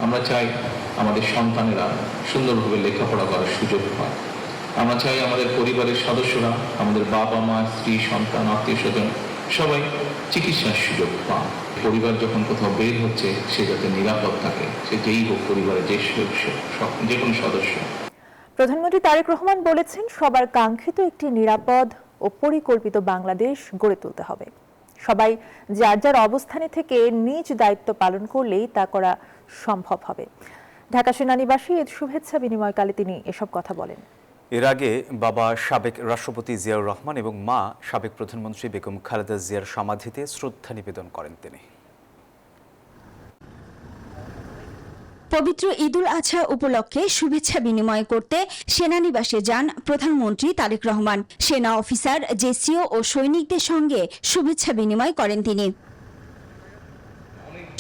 আমরা চাই আমাদের সন্তানেরা সুন্দরভাবে লেখাপড়া করার সুযোগ পায়। আমরা চাই আমাদের পরিবারের সদস্যরা, আমাদের বাবা মা, স্ত্রী, সন্তান, আত্মীয় স্বজন সবাই চিকিৎসার সুযোগ পান। পরিবার যখন কোথাও বের হচ্ছে সে যাতে নিরাপদ থাকে, সে যেই হোক, পরিবারের যে কোনো সদস্য। প্রধানমন্ত্রী তারেক রহমান বলেছেন, সবার কাঙ্ক্ষিত একটি নিরাপদ ও পরিকল্পিত বাংলাদেশ গড়ে তুলতে হবে। সবাই যার যার অবস্থানে থেকে নিজ দায়িত্ব পালন করলেই তা করা সম্ভব হবে। ঢাকা সেনানিবাসে ঈদ শুভেচ্ছা বিনিময়কালে তিনি এসব কথা বলেন। এর আগে বাবা সাবেক রাষ্ট্রপতি জিয়াউর রহমান এবং মা সাবেক প্রধানমন্ত্রী বেগম খালেদা জিয়ার সমাধিতে শ্রদ্ধা নিবেদন করেন তিনি। পবিত্র ঈদুল আজহা উপলক্ষে শুভেচ্ছা বিনিময় করতে সেনানিবাসে যান প্রধানমন্ত্রী তারেক রহমান। সেনা অফিসার, জেসিও ও সৈনিকদের সঙ্গে শুভেচ্ছা বিনিময় করেন তিনি।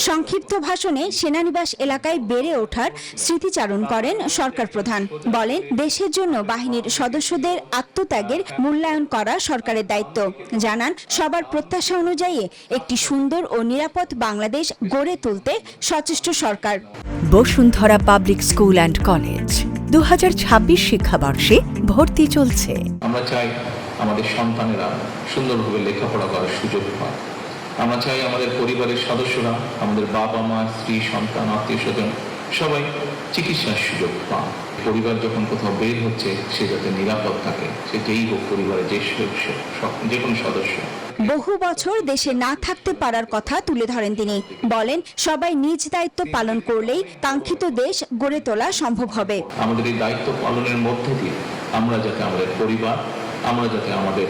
সংক্ষিপ্ত ভাষণে সেনানিবাস এলাকায় বেড়ে ওঠার স্মৃতিচারণ করেন সরকার প্রধান। বলেন, দেশের জন্য বাহিনীর সদস্যদের আত্মত্যাগের মূল্যায়ন করা সরকারের দায়িত্ব। জানান, সবার প্রত্যাশা অনুযায়ী একটি সুন্দর ও নিরাপদ বাংলাদেশ গড়ে তুলতে সচেষ্ট সরকার। Bashundhara public school and college 2026 শিক্ষাবর্ষে ভর্তি চলছে। আমরা চাই আমাদের সন্তানেরা সুন্দরভাবে লেখাপড়া করার সুযোগ পায়। আমরা চাই আমাদের পরিবারের সদস্যরা, আমাদের বাবা মা, স্ত্রী, সন্তান, আত্মীয় স্বজন সবাই চিকিৎসার সুযোগ পান। পরিবার যখন কোথাও বের হচ্ছে সে যাতে নিরাপদ থাকে, সে যেই হোক, পরিবারের যে কোনো সদস্য। বহু বছর দেশে না থাকতে পারার কথা তুলে ধরেন তিনি। বলেন, সবাই নিজ দায়িত্ব পালন করলেই কাঙ্ক্ষিত দেশ গড়ে তোলা সম্ভব হবে। আমাদের এই দায়িত্ব পালনের মধ্যে দিয়ে আমরা যাতে আমাদের পরিবার, আমরা যাতে আমাদের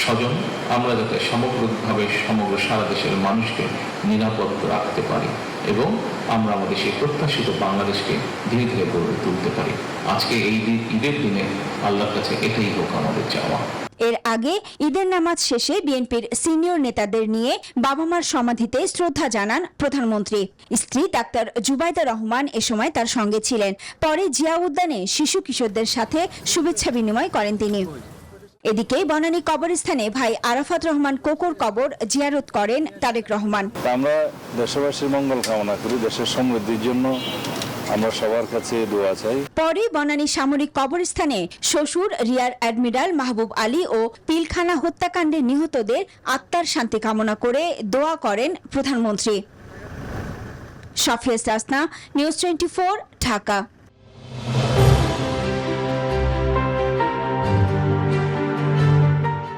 স্বজন, আমরা যাতে সামগ্রিকভাবে সমগ্র সারা দেশের মানুষকে নিরাপদ রাখতে পারি এবং আমরা আমাদের সেই প্রত্যাশিত বাংলাদেশকে ধীরে ধীরে গড়ে তুলতে পারি। আজকে এই ঈদের দিনে আল্লাহর কাছে এটাই হোক আমাদের চাওয়া। এর আগে ঈদের নামাজ শেষে বিএনপির সিনিয়র নেতাদের নিয়ে বাবা মার সমাধিতে শ্রদ্ধা জানান প্রধানমন্ত্রী। স্ত্রী ডাক্তার জুবাইদা রহমান এ সময় তার সঙ্গে ছিলেন। পরে জিয়া উদ্যানে শিশু কিশোরদের সাথে শুভেচ্ছা বিনিময় করেন তিনি। এদিকে বনানী কবরস্থানে ভাই আরাফাত রহমান কোকোর কবর জিয়ারত করেন তারেক রহমান। আমরা দেশবাসীর মঙ্গল কামনা করি, দেশের সমৃদ্ধির জন্য আমরা সবার কাছে দোয়া চাই। পরে বনানী সামরিক কবরস্থানে শ্বশুর রিয়ার অ্যাডমিরাল মাহবুব আলী ও পিলখানা হত্যাকাণ্ডে নিহতদের আত্মার শান্তি কামনা করে দোয়া করেন প্রধানমন্ত্রী। সাফিয়া সাসনা, নিউজ 24, ঢাকা।